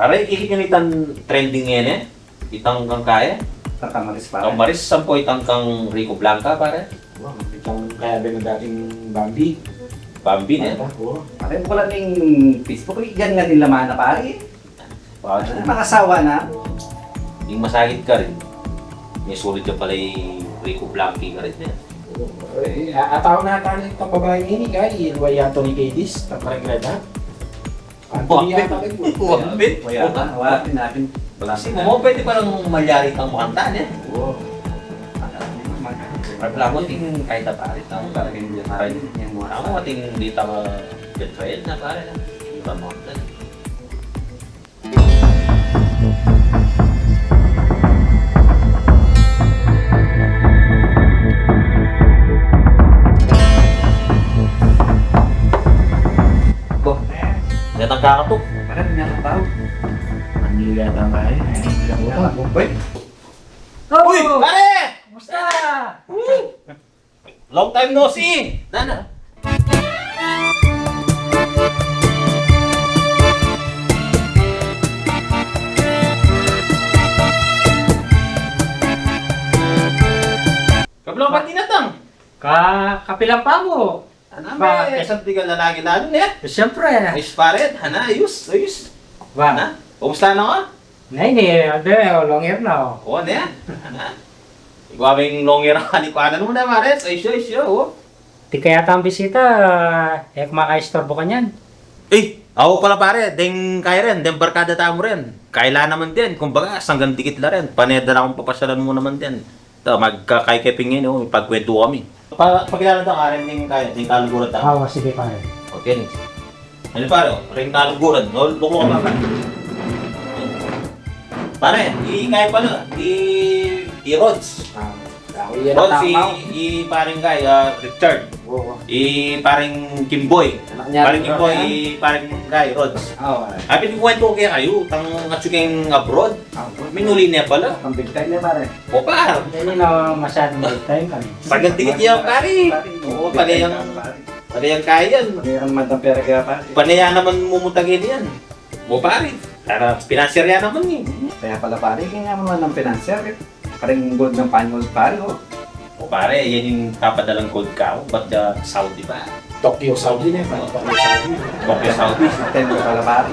Pare, ikikinitan trending ngayon eh. Itang kang kaya. Kamaris pare. Ang maris, sampo itang kang Rico Blanca, pare. Wow, itang kaya din ng dating Bambi. Bambi na. Oo. Pare, ko lang yung Facebook. Yan nga din laman na pare. Makasawa na. Yung masakit ka rin. May sulit ka pala yung Rico Blanqui ka rin eh. Ataw na tayo itong babae ini kay Ilway Anthony Cadiz. Parang grada. Anthony yata rin po. Wapit. Wala din natin. Kasi mo, pwede parang malyari kang makanta niya. Oo. Wala mo ting kahit na pare. Tama talaga yung pare. Tama mo ting di tama betrayal na pare. Iba mo ka. Bo, natang kakatok. Pare, pinatang tao. Manila yata ang kaya. Uy! Uy! Pare! Kumusta? Long time no see! Nana? Kablong pati na tang? Kapilang pa mo. Ano Ba, ba? Isang tigal na lagi na ano niya? Siyempre. Ayos pare, hana, ayos, ayos. Ba, Hana? Kumusta na ka? Nay, ade, longer na. Oo, ano yan? Hana? Ikaw aming longer ang kalikuanan mo na, Mares. Ayos, ayos, oh. Di kaya ang bisita, makaistorbo ka niyan. Eh, ako pala pare, deng kaya rin, deng barkada tayo mo rin. Kaila naman din, kumbaga, sanggang dikit la rin. Paneda na akong papasyalan mo naman din. Ito, magkakaikeping yun, ipagkwento kami. Pagkilala tayo, Karen, deng kaya, deng kaluguran tayo. Oo, sige pa. Okay, next. Ano pare, ring kaluguran, luko ka ba? Pare, kaya pala, Rods. Yan ang Rods, tamaw. paring kay, Richard. Oo. Paring Kimboy. Anak niya. Paring Kimboy, paring kay, Rods. Oo, pare. Happy ko kwento kaya kayo, tang atsuking abroad. Minuli niya pala. Ang big time niya pare. O pa, Hindi na masyadong may time kami. sagang tigit niya pare. Oo, panayang kaya yan. Mayroon man ng pera kaya pare. Panaya naman mumutagin yan. O pare, para pinasirya naman eh. Kaya pala pare, kaya naman ng financier. Parang gold ng panyo pare. Oh. O pare, yan yung papadalang gold cow, ba't Saudi pa? Tokyo, Saudi na yun. Tokyo, Saudi. Tokyo, Saudi. Ten ko pala pare.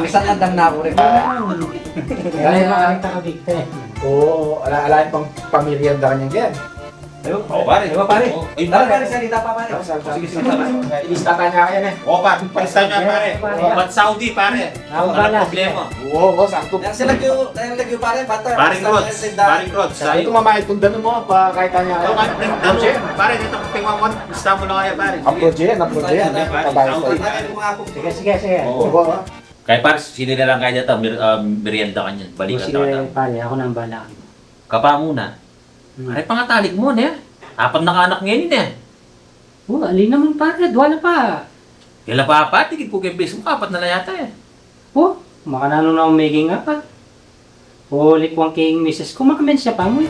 Isang andang na ako rin pare. Kaya makakita ka big time. Oo, alain pang pamilya ang kanyang yan. Ayun, O pare. Diba pare? O, ay, Tara pare. pare, salita pa pare. Sige, sige, pare. Ilista ka nga yan eh. O pare, palista niya pare. Ba't Saudi pare? Ako Ano pala. problema? Oo, sakto. Sila lagyo pare, bata. Paring Rods, paring Rods. Sabi ko mamahay kung danon mo pa kahit kanya. Ito nga, ano, pare, dito pingwamon, lista mo na kaya pare. Upload yan, upload yan. Pabayos tayo. Sige, sige, sige. Oo. Oo. Kaya pare, sili na lang kaya dito, merienda ka niyan, balikan Sige, tayo. pare, ako nang bala. Kapa muna. Pare, pangatalik mo na. Apat na kaanak ngayon eh. Oo, alin naman pare, duwala pa. Kailan pa pa, tigit ko kay Facebook, apat na lang yata eh. Oo, makanano na umiging nga pa. Ulit ko ang king misis ko, makamensya pa mo eh.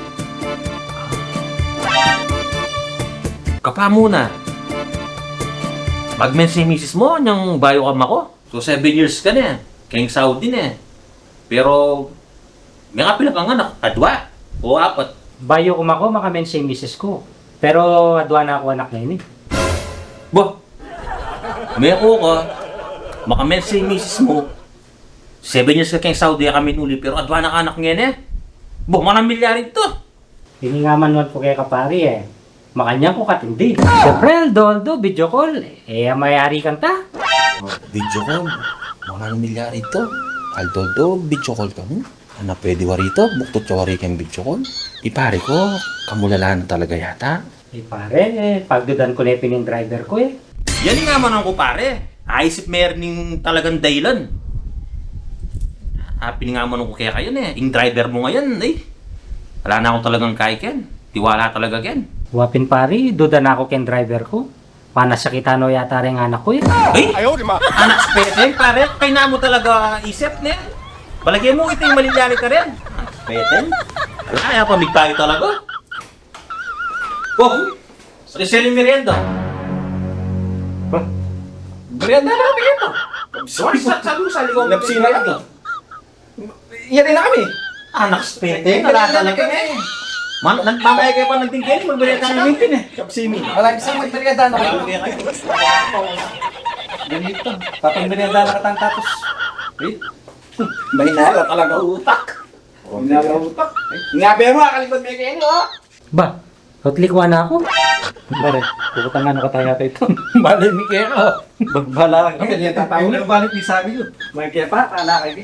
Kapa muna. Mag-men si misis mo, niyang bayo kam ako. So 7 years ka na, kayong Saudi na eh. Pero, may nga pila kang anak, kadwa o apat. Bayo ko mako, makamensya yung misis ko. Pero adwa na ako anak ngayon eh. Bah, may ako ka, makamen si misis mo. 7 years ka kayong Saudi kami nuli, pero adwa na ka anak ngayon eh. Bah, mga milyari ito. Hiningaman mo po kay kapari eh. Makanya ko katindi. Siyempre, Aldo, video call. Eh, mayari kang ta. Video call. Mga milyar ito. Aldo, video call ka mo. Ano pwede wa rito? Buktot ka wari kang video call. Ipare ko, kamulala na talaga yata. Eh, pare, pagdudan ko na yung driver ko eh. Yan nga man ako pare. Aisip meron talagang dahilan. Piningaman ko kaya kayo eh. Yung driver mo ngayon eh. Wala na akong talagang kaya ken. Tiwala talaga ken. Wapin pare, duda na ako ken driver ko. Panasakita no yata rin anak ko eh. Ay! Anak spete pare. Kaya na mo talaga isip ne. Palagyan mo ito yung malilyari ka rin. Anak spete. Kaya pa migtayo talaga. Oh! Rizal yung merienda. Ba? Merienda na kami ito. Sorry, sa lusa, ligaw. Napsina ka to. Yan rin na kami. Anak spete, wala talaga eh. Nagmamaya kayo pa ng tingkeli, magbili ka na. Kapsimin. Wala isang magperiada na kayo. Ganito. Papagperiada na katang tapos. Wait. May nala talaga utak. May nala utak. Ngabe mo, kalikod mo kayo oh. Ba, hotlikwa na ako. Pare, pupunta nga nakataya tayo ito. Malay mi kayo. Bagbala Kami, yan tatayo na. Balik ni sabi yun. May kaya pa, kala kayo.